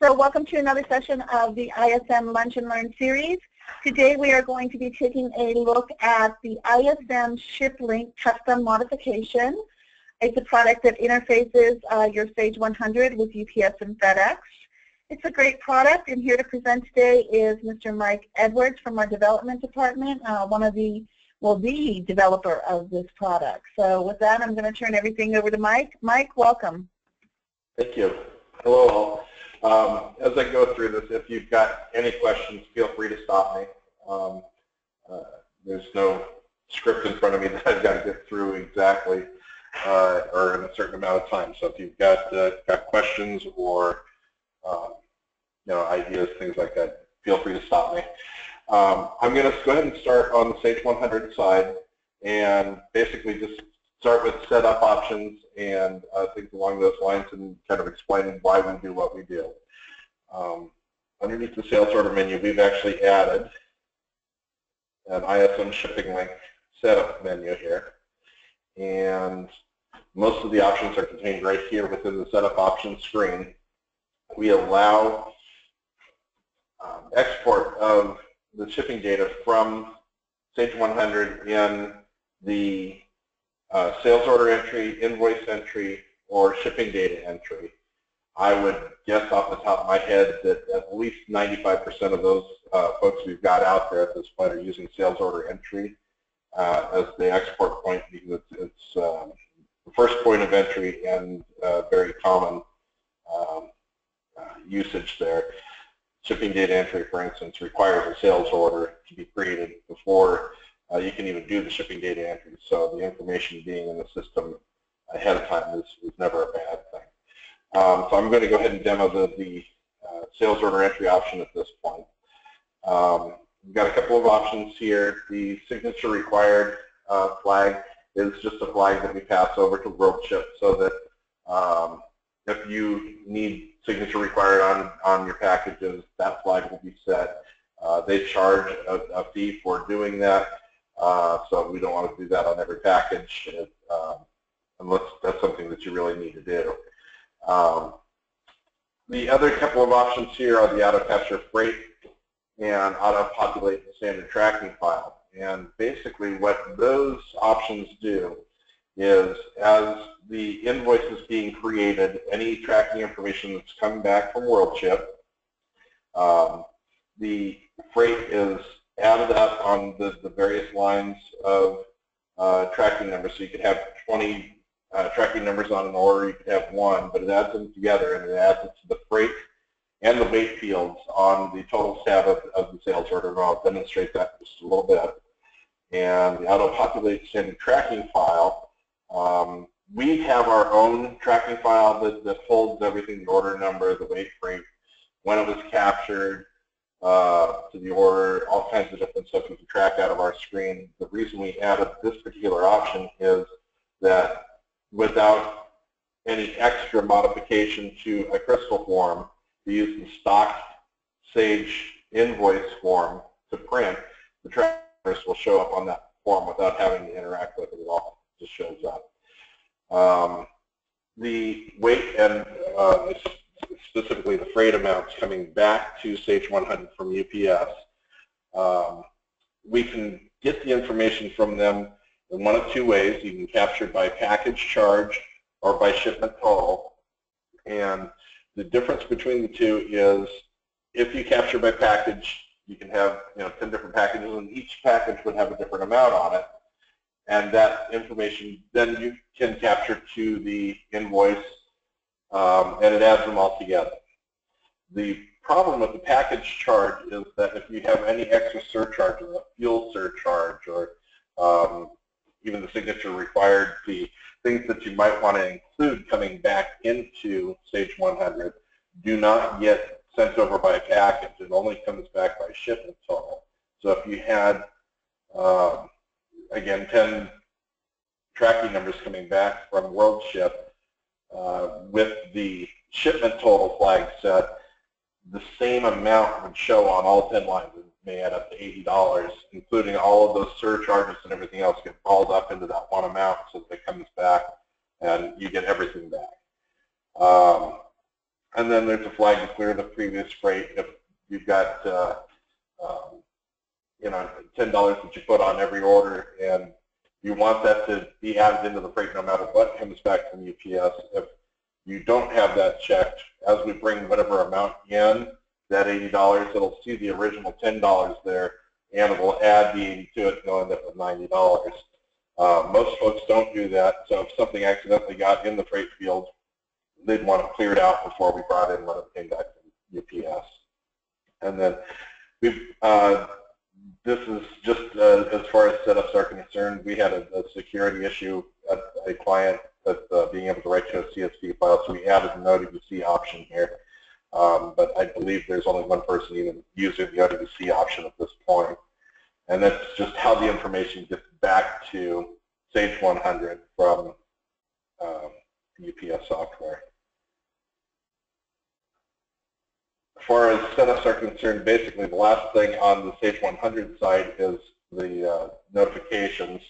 So welcome to another session of the ISM Lunch and Learn series. Today we are going to be taking a look at the ISM ShipLink custom modification. It's a product that interfaces your Sage 100 with UPS and FedEx. It's a great product, and here to present today is Mr. Mike Edwards from our development department, the developer of this product. So with that, I'm going to turn everything over to Mike. Mike, welcome. Thank you. Hello all. As I go through this, if you've got any questions, feel free to stop me. There's no script in front of me that I've got to get through exactly or in a certain amount of time. So if you've got questions or ideas, things like that, feel free to stop me. I'm going to go ahead and start on the Sage 100 side and basically just start with setup options and things along those lines and kind of explaining why we do what we do. Underneath the sales order menu, we've actually added an ISM shipping link setup menu here. And most of the options are contained right here within the setup options screen. We allow export of the shipping data from Sage 100 in the sales order entry, invoice entry, or shipping data entry. I would guess off the top of my head that at least 95% of those folks we've got out there at this point are using sales order entry as the export point, because it's the first point of entry and very common usage there. Shipping data entry, for instance, requires a sales order to be created before you can even do the shipping data entry. So the information being in the system ahead of time is never a bad thing. So I'm going to go ahead and demo the sales order entry option at this point. We've got a couple of options here. The signature required flag is just a flag that we pass over to WorldShip so that if you need signature required on your packages, that flag will be set. They charge a fee for doing that, so we don't want to do that on every package unless that's something that you really need to do. The other couple of options here are the auto-capture freight and auto-populate the standard tracking file. And basically what those options do is, as the invoice is being created, any tracking information that's coming back from WorldShip, the freight is added up on the various lines of tracking numbers. So you could have 20 tracking numbers on an order, you could have one, but it adds them together and it adds it to the freight and the weight fields on the total tab of the sales order. And I'll demonstrate that in just a little bit. And the auto-populate standard tracking file, we have our own tracking file that holds everything: the order number, the weight, freight, when it was captured, to the order, all kinds of different stuff we can track out of our screen. The reason we added this particular option is that without any extra modification to a crystal form, we use the stock Sage invoice form to print. The trackers will show up on that form without having to interact with it at all. It just shows up. The weight and specifically the freight amounts coming back to Sage 100 from UPS, we can get the information from them in one of two ways. You can capture by package charge or by shipment total. And the difference between the two is, if you capture by package, you can have 10 different packages, and each package would have a different amount on it. And that information then you can capture to the invoice, and it adds them all together. The problem with the package charge is that if you have any extra surcharges, a fuel surcharge, or even the signature required fee, things that you might want to include coming back into Sage 100 do not get sent over by a package. It only comes back by shipment total. So if you had, again, 10 tracking numbers coming back from WorldShip with the shipment total flag set, the same amount would show on all 10 lines. It may add up to $80, including all of those surcharges and everything else get balled up into that one amount, so that it comes back and you get everything back. And then there's a flag to clear the previous freight if you've got you know, $10 that you put on every order, and you want that to be added into the freight no matter what comes back from UPS. If you don't have that checked, as we bring whatever amount in, that $80, it'll see the original $10 there, and it will add the 80 to it, and you'll end up with $90. Most folks don't do that, so if something accidentally got in the freight field, they'd want to clear it out before we brought in when it came back from UPS. And then we've this is just as far as setups are concerned. We had a security issue at a client with being able to write to a CSV file, so we added an OWC option here. But I believe there's only one person even using the OWC option at this point. And that's just how the information gets back to Sage 100 from UPS software. As far as setups are concerned, basically the last thing on the Sage 100 side is the notifications.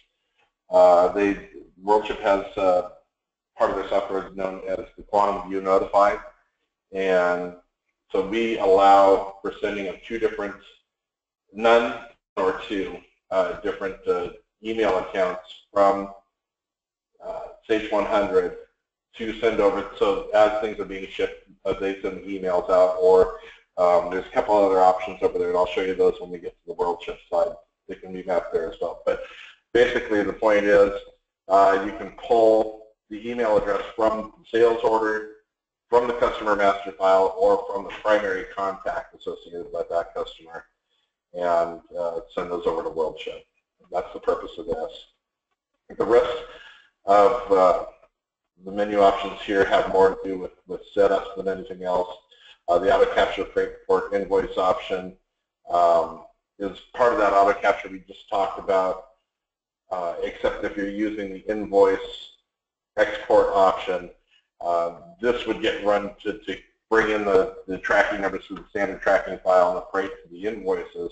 WorldShip has part of their software known as the Quantum View Notify, and so we allow for sending of none or two different email accounts from Sage 100 to send over. So as things are being shipped, they send emails out, or there's a couple other options over there, and I'll show you those when we get to the WorldShip side. They can be mapped there as well. But basically the point is you can pull the email address from the sales order, from the customer master file, or from the primary contact associated with that customer, and send those over to WorldShip. That's the purpose of this. The rest of the menu options here have more to do with setups than anything else. The auto capture freight report invoice option is part of that auto capture we just talked about, except if you're using the invoice export option, this would get run to bring in the tracking numbers to the standard tracking file and the freight to the invoices.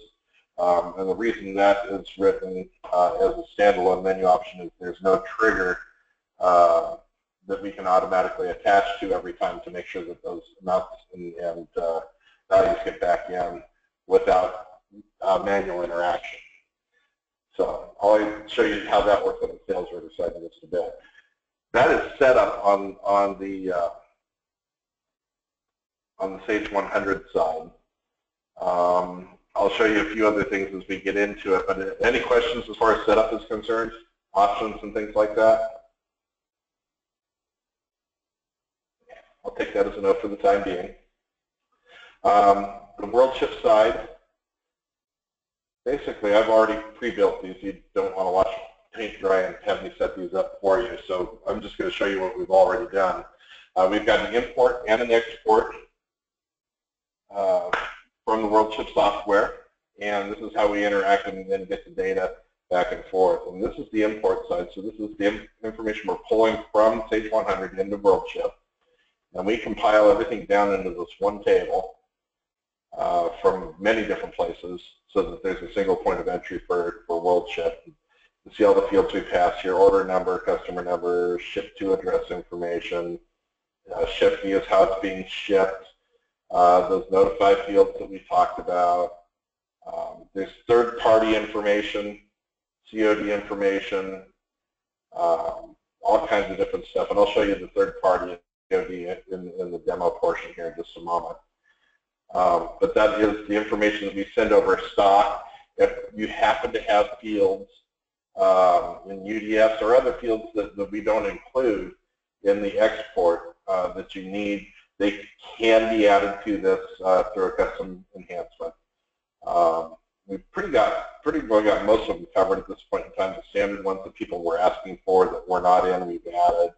And the reason that is written as a standalone menu option is there's no trigger that we can automatically attach to every time to make sure that those amounts and values get back in without manual interaction. So I'll show you how that works on the sales order side in just a bit. That is set up on the Sage 100 side. I'll show you a few other things as we get into it, but any questions as far as setup is concerned, options and things like that? I'll take that as a no for the time being. The WorldShip side, basically I've already pre-built these. You don't want to watch paint dry and have me set these up for you, so I'm just going to show you what we've already done. We've got an import and an export from the WorldShip software, and this is how we interact and then get the data back and forth. And this is the import side, so this is the information we're pulling from Sage 100 into WorldShip. And we compile everything down into this one table from many different places so that there's a single point of entry for WorldShip. You see all the fields we pass here: order number, customer number, ship to address information, ship fee is how it's being shipped, those notify fields that we talked about. There's third-party information, COD information, all kinds of different stuff. And I'll show you the third-party in the demo portion here in just a moment. But that is the information that we send over stock. If you happen to have fields in UDS or other fields that we don't include in the export that you need, they can be added to this through a custom enhancement. We've pretty well got most of them covered at this point in time. The standard ones that people were asking for that were not in, we've added.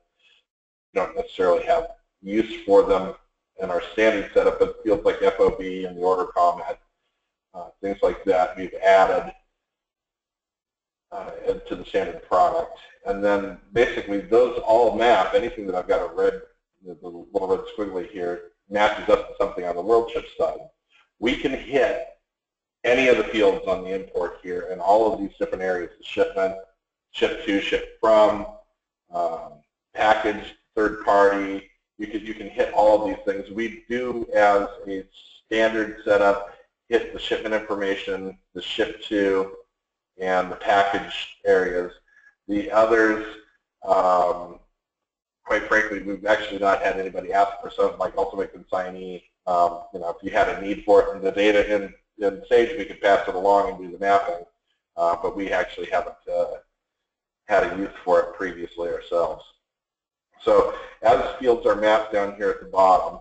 We don't necessarily have use for them in our standard setup, but fields like FOB and the order comment, things like that, we've added to the standard product. And then basically those all map. Anything that I've got a red, the little red squiggly here, matches up to something on the WorldShip side. We can hit any of the fields on the import here in all of these different areas: the shipment, ship to, ship from, package, third party, you can hit all of these things. We do, as a standard setup, hit the shipment information, the ship to, and the package areas. The others, quite frankly, we've actually not had anybody ask for something like ultimate consignee. If you had a need for it in the data in Sage, we could pass it along and do the mapping, but we actually haven't had a use for it previously ourselves. So as fields are mapped down here at the bottom,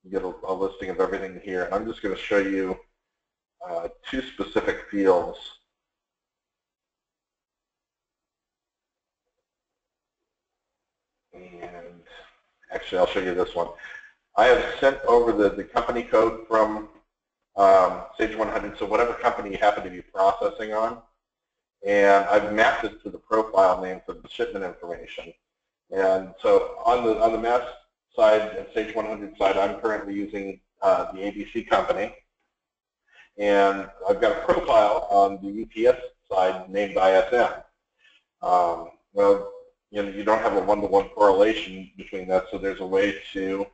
you get a listing of everything here. And I'm just going to show you two specific fields. And actually, I'll show you this one. I have sent over the company code from Sage 100, so whatever company you happen to be processing on, and I've mapped it to the profile name for the shipment information. And so on the mass side and Sage 100 side, I'm currently using the ABC company, and I've got a profile on the UPS side named ISM. Well, you don't have a one-to-one correlation between that, so there's a way to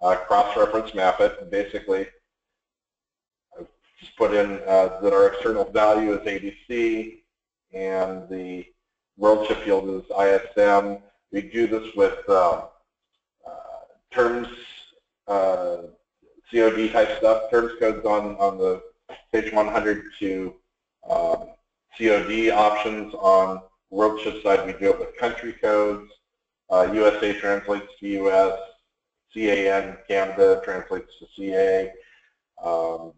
cross-reference map it. And basically, I've just put in that our external value is ABC, and the world ship field is ISM. We do this with terms, COD type stuff, terms codes on the Sage 100 to COD options. On world ship side, we do it with country codes. USA translates to US, CAN, Canada translates to CA. A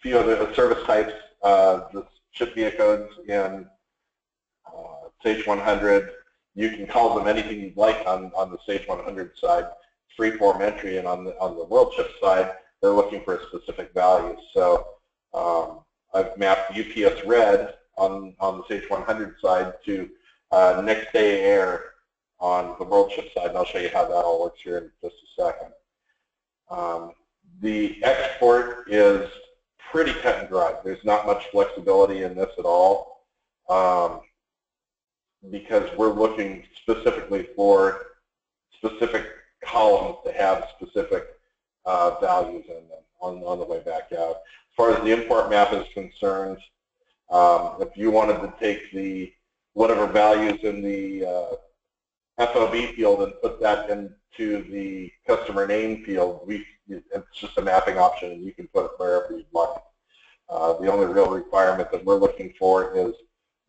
few other service types, the ship via codes in Sage 100. You can call them anything you'd like on the Sage 100 side, free-form entry, and on the world ship side, they're looking for a specific value. So I've mapped UPS red on the Sage 100 side to next day air on the world ship side, and I'll show you how that all works here in just a second. The export is pretty cut and dry. There's not much flexibility in this at all, because we're looking specifically for specific columns to have specific values in them on the way back out. As far as the import map is concerned, if you wanted to take the whatever values in the FOB field and put that into the customer name field, it's just a mapping option, and you can put it wherever you'd like. The only real requirement that we're looking for is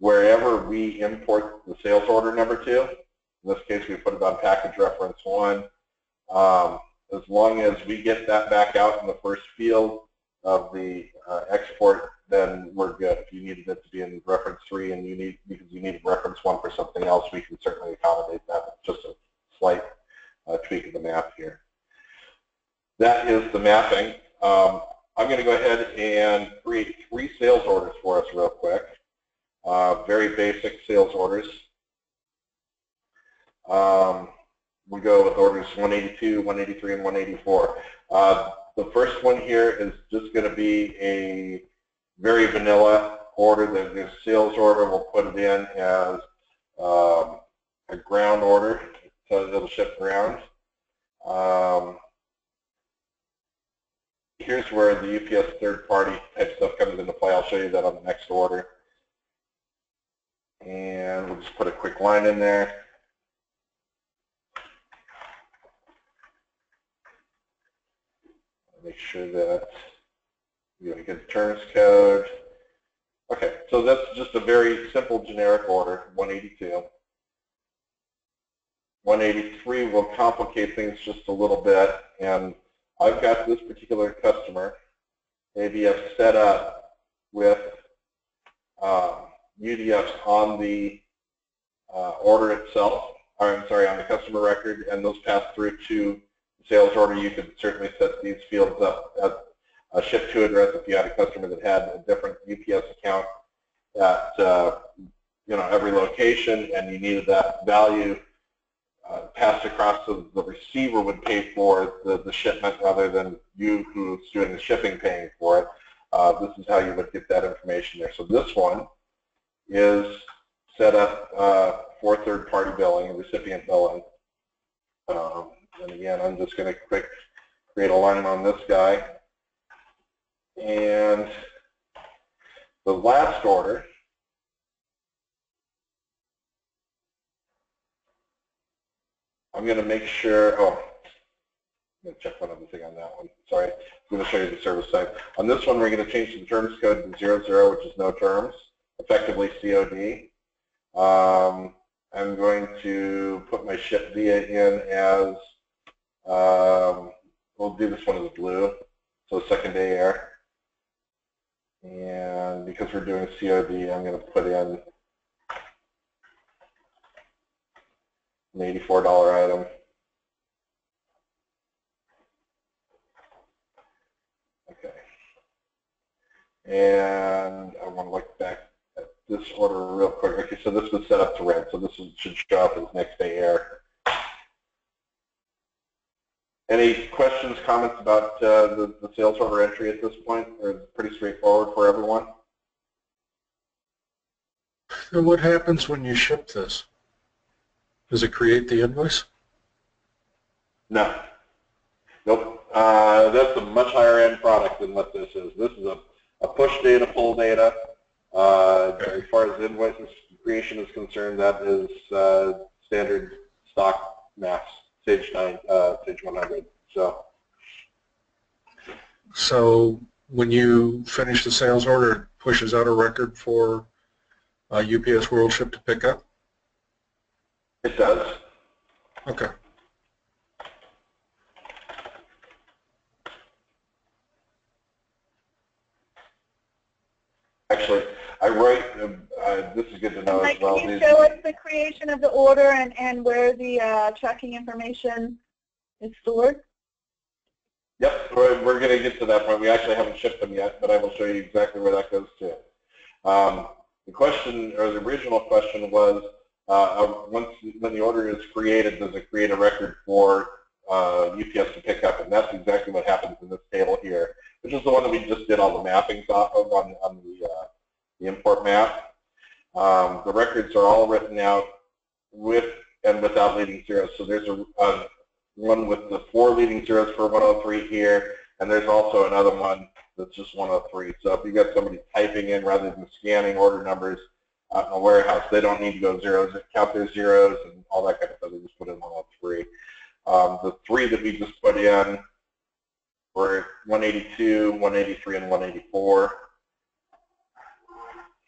wherever we import the sales order number to. In this case, we put it on package reference 1. As long as we get that back out in the first field of the export, then we're good. If you needed it to be in reference 3 and because you need reference 1 for something else, we can certainly accommodate that. Just a slight tweak of the map here. That is the mapping. I'm going to go ahead and create 3 sales orders for us real quick. Very basic sales orders. We go with orders 182, 183, and 184. The first one here is just going to be a very vanilla order. The sales order, we'll put it in as a ground order, so it'll ship ground. Here's where the UPS third-party type stuff comes into play. I'll show you that on the next order. And we'll just put a quick line in there. Make sure that you get the terms code. Okay, so that's just a very simple generic order, 182. 183 will complicate things just a little bit, and I've got this particular customer, maybe I've set up with UDFs on the order itself, or I'm sorry, on the customer record, and those pass through to the sales order. You could certainly set these fields up at a ship to address if you had a customer that had a different UPS account at every location, and you needed that value passed across so the receiver would pay for the shipment rather than you who's doing the shipping paying for it. This is how you would get that information there. So this one is set up for third-party billing and recipient billing. And again, I'm just going to quick create a line on this guy. And the last order, I'm going to make sure, I'm going to check one other thing on that one. Sorry, I'm going to show you the service side. On this one, we're going to change the terms code to 00, which is no terms, effectively COD. I'm going to put my ship via in as, we'll do this one as blue, so second day air. And because we're doing COD, I'm going to put in an $84 item. Okay. And I want to look back at this order real quick. Okay, so this was set up to red, so this should show up as next day air. Any questions, comments about the sales order entry at this point? Or is it pretty straightforward for everyone? And what happens when you ship this? Does it create the invoice? No. Nope. That's a much higher end product than what this is. This is a push data, pull data. As far as invoices creation is concerned, that is standard stock mass, Sage 100. So when you finish the sales order, it pushes out a record for UPS World Ship to pick up? It does. Okay. Actually, I write, this is good to know as well. Can you show us the creation of the order and where the tracking information is stored? Yep, we're going to get to that point. We actually haven't shipped them yet, but I will show you exactly where that goes to. The question, or the original question was, when the order is created, does it create a record for UPS to pick up? And that's exactly what happens in this table here, which is the one that we just did all the mappings off of on the import map. The records are all written out with and without leading zeros. So there's a one with the 4 leading zeros for 103 here, and there's also another one that's just 103. So if you got somebody typing in rather than scanning order numbers out in a warehouse, they don't need to go zeros, count their zeros and all that kind of stuff. They just put in 103. The 3 that we just put in were 182, 183, and 184.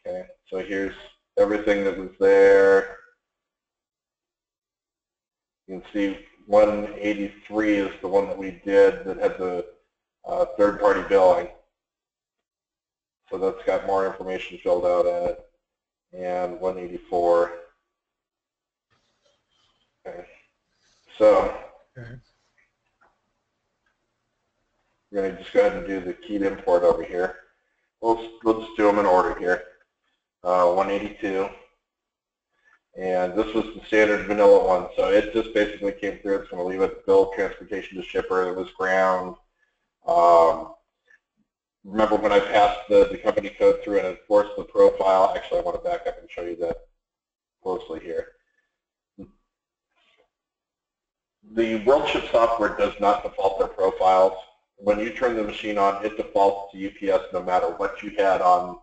Okay, so here's everything that was there. You can see 183 is the one that we did that had the third-party billing. So that's got more information filled out in it. And 184. Okay. So we're going to just go ahead and do the keyed import over here. We'll just do them in order here. 182. And this was the standard vanilla one, so it just basically came through. It's going to leave it bill, transportation to shipper. It was ground. Remember when I passed the company code through and enforced the profile? Actually, I want to back up and show you that closely here. The WorldShip software does not default their profiles. When you turn the machine on, it defaults to UPS no matter what you had on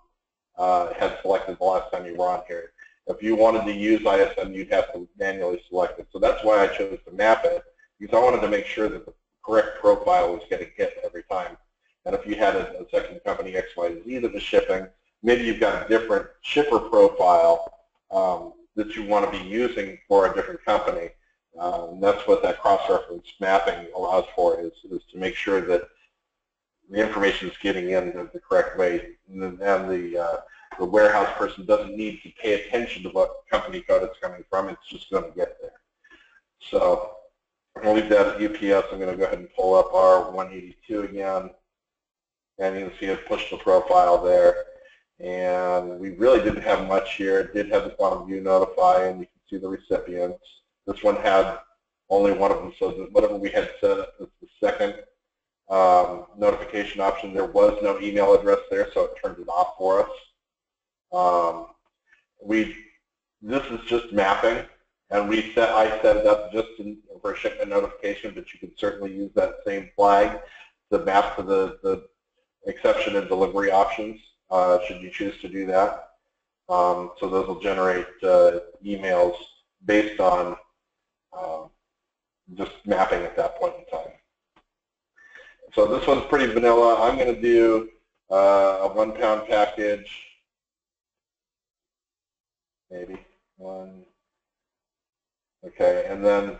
had selected the last time you were on here. If you wanted to use ISM, you'd have to manually select it. So that's why I chose to map it, because I wanted to make sure that the correct profile was getting hit every time. And if you had a second company XYZ that was shipping, maybe you've got a different shipper profile that you want to be using for a different company. That's what that cross-reference mapping allows for, is to make sure that the information is getting in the correct way, and the warehouse person doesn't need to pay attention to what company code it's coming from. It's just going to get there. So I'm going to leave that at UPS. I'm going to go ahead and pull up our 182 again. And you can see it pushed the profile there. And we really didn't have much here. It did have the quantum view notify, and you can see the recipients. This one had only one of them, so whatever we had set up as the second notification option, there was no email address there, so it turned it off for us. This is just mapping. And I set it up just for a shipment notification, but you can certainly use that same flag to map to the exception and delivery options, should you choose to do that. So those will generate emails based on just mapping at that point in time. So this one's pretty vanilla. I'm going to do a 1 pound package, maybe one. Okay, and then this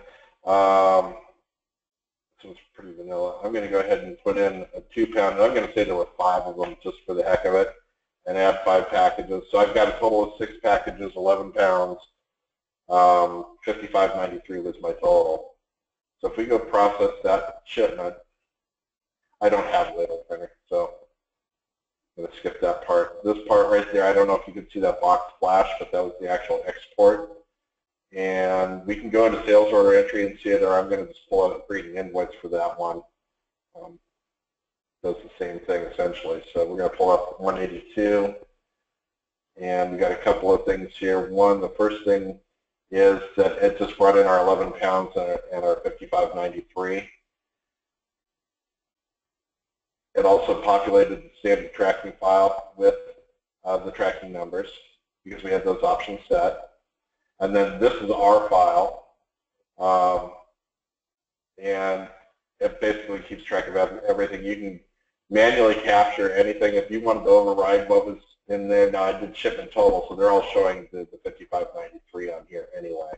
one's pretty vanilla. I'm going to go ahead and put in a 2 pound. And I'm going to say there were 5 of them just for the heck of it, and add 5 packages. So I've got a total of 6 packages, 11 pounds. 55.93 was my total. So if we go process that shipment, I don't have a label printer, so I'm going to skip that part. This part right there, I don't know if you could see that box flash, but that was the actual export. And we can go into sales order entry and see it, or I'm going to just pull out a create an invoice for that one. Does the same thing essentially. So we're going to pull up 182, and we got a couple of things here. One, the first thing is that it just brought in our 11 pounds and our 55.93. It also populated the standard tracking file with the tracking numbers because we had those options set. And then this is our file, and it basically keeps track of everything. You can manually capture anything. If you wanted to override what was in there, now I did shipment total, so they're all showing the 55.93 on here anyway.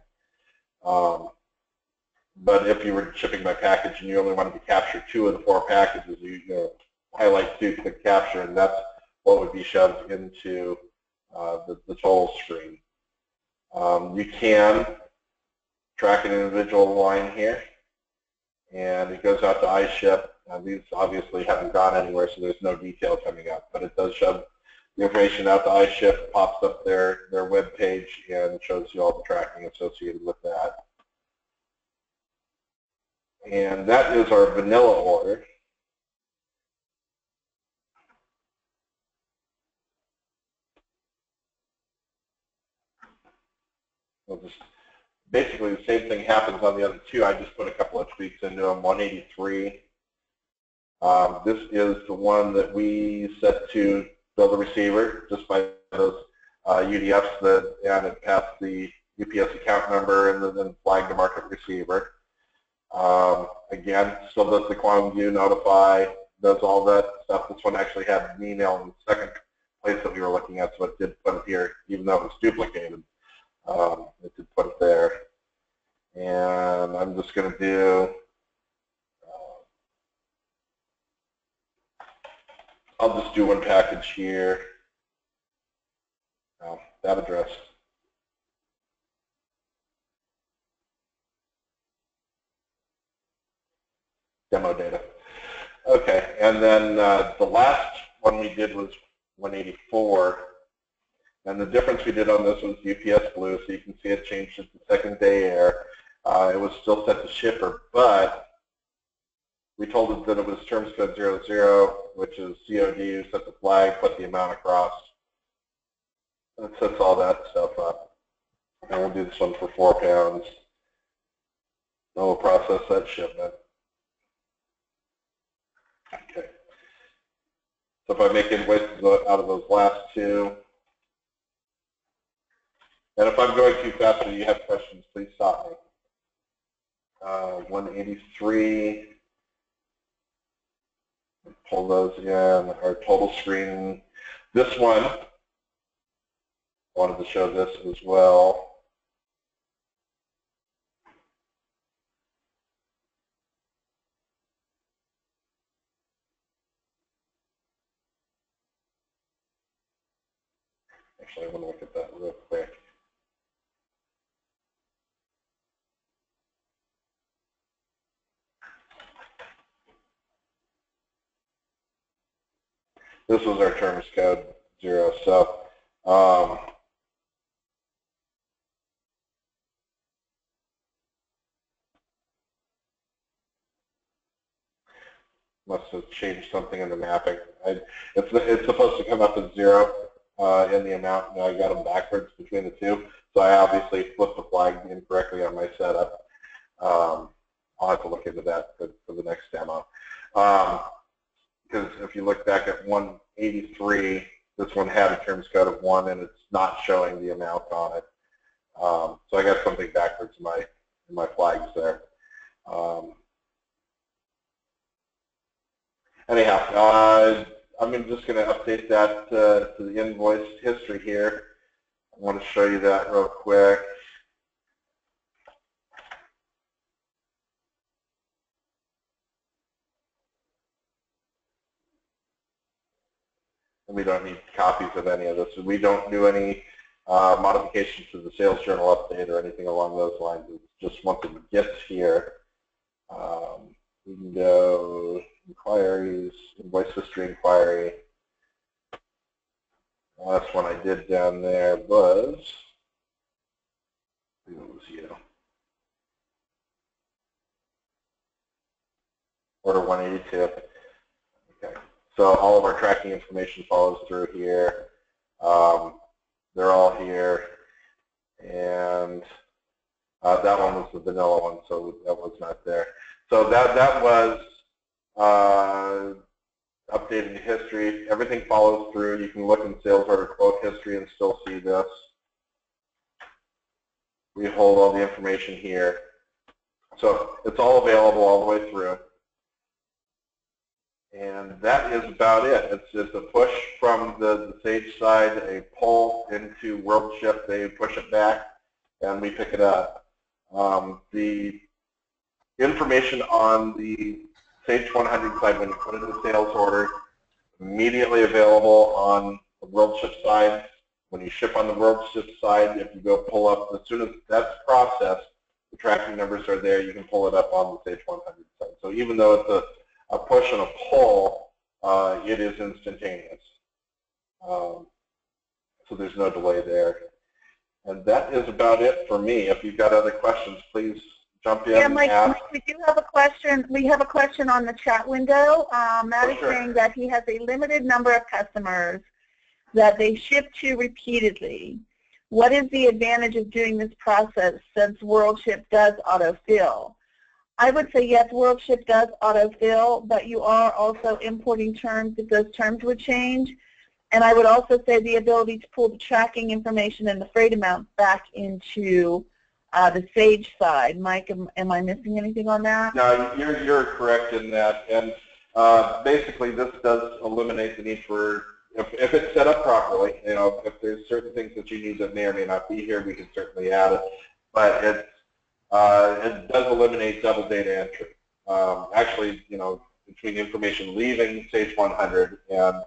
But if you were shipping by package and you only wanted to capture 2 of the 4 packages, you highlight 2, click capture, and that's what would be shoved into the total screen. You can track an individual line here, and it goes out to iShip. These obviously haven't gone anywhere, so there's no detail coming up, but it does shove the information out to iShip, pops up their web page, and shows you all the tracking associated with that. And that is our vanilla order. We'll just, basically the same thing happens on the other 2. I just put a couple of tweaks into them. 183. This is the one that we set to build a receiver just by those UDFs and it passed the UPS account number and then flagged the market receiver. Again, still does the quantum view, notify, does all that stuff. This one actually had an email in the second place that we were looking at, so it did put it here, even though it was duplicated. It did put it there. And I'm just going to do, I'll just do 1 package here. That address. Demo data. Okay, and then the last one we did was 184. And the difference we did on this was UPS Blue, so you can see it changed it to second day air. It was still set to shipper, but we told it that it was terms code 00, which is COD, set the flag, put the amount across. And it sets all that stuff up. And we'll do this one for 4 pounds. Then we'll process that shipment. Okay. So if I make invoices out of those last 2, and if I'm going too fast or you have questions, please stop me. 183, pull those again, our total screen. This one, I wanted to show this as well. Actually, I want to look at that real quick. This was our terms code 0. So must have changed something in the mapping. It's supposed to come up as 0, in the amount, and I got them backwards between the two. So I obviously flipped the flag incorrectly on my setup. I'll have to look into that for the next demo. Because if you look back at 183, this one had a terms code of 1, and it's not showing the amount on it. So I got something backwards in my flags there. Anyhow, I'm just going to update that to the invoice history here. I want to show you that real quick. And we don't need copies of any of this. We don't do any modifications to the sales journal update or anything along those lines. It's just once it gets here, we can go inquiries, invoice history inquiry. The last one I did down there was, it was order 182. Okay. So all of our tracking information follows through here. They're all here, and that one was the vanilla one, so that was not there. So that was updating the history. Everything follows through. You can look in sales order quote history and still see this. We hold all the information here. So it's all available all the way through. And that is about it. It's just a push from the Sage side, a pull into WorldShip. They push it back, and we pick it up. The information on the Sage 100 side, when you put it in the sales order, immediately available on the WorldShip side. When you ship on the WorldShip side, if you go pull up, as soon as that's processed, the tracking numbers are there. You can pull it up on the Sage 100 side. So even though it's a push and a pull, it is instantaneous. So there's no delay there. And that is about it for me. If you've got other questions, please jump in. Yeah, Mike, we do have a question. We have a question on the chat window. Matt is saying that he has a limited number of customers that they ship to repeatedly. What is the advantage of doing this process since WorldShip does autofill? I would say yes, WorldShip does autofill, but you are also importing terms if those terms would change. And I would also say the ability to pull the tracking information and the freight amount back into the Sage side. Mike, am I missing anything on that? No, you're correct in that. And basically this does eliminate the need for, if it's set up properly, you know, if there's certain things that you need that may or may not be here, we can certainly add it. But it does eliminate double data entry. Actually, you know, between information leaving Sage 100 and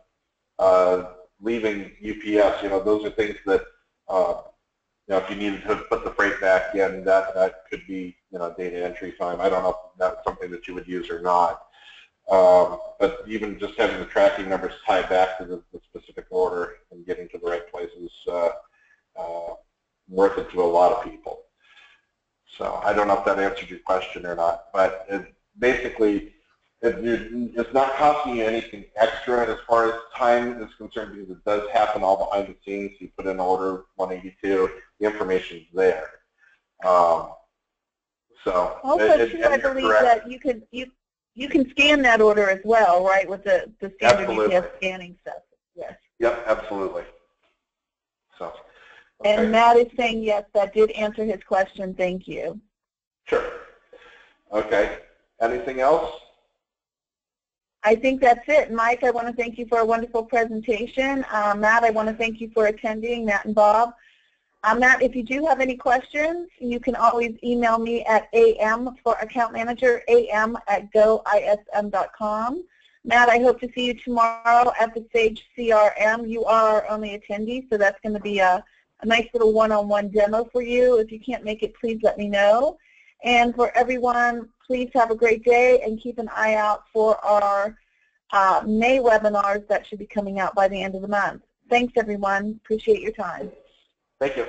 leaving UPS, you know, those are things that, you know, if you needed to put the freight back in, that could be, you know, data entry time. I don't know if that's something that you would use or not. But even just having the tracking numbers tied back to the specific order and getting to the right place is worth it to a lot of people. So I don't know if that answered your question or not, but basically it's not costing you anything extra as far as time is concerned, because it does happen all behind the scenes. You put in order 182, the information's there. So also, too, I believe that you can scan that order as well, right, with the standard UPS scanning stuff. Yes. Yep, absolutely. So. Okay. And Matt is saying yes, that did answer his question. Thank you. Sure. Okay. Anything else? I think that's it. Mike, I want to thank you for a wonderful presentation. Matt, I want to thank you for attending, Matt and Bob. Matt, if you do have any questions, you can always email me at am for account manager, am@goism.com. Matt, I hope to see you tomorrow at the Sage CRM. You are our only attendee, so that's going to be a nice little one-on-one demo for you. If you can't make it, please let me know. And for everyone, please have a great day and keep an eye out for our May webinars that should be coming out by the end of the month. Thanks, everyone. Appreciate your time. Thank you.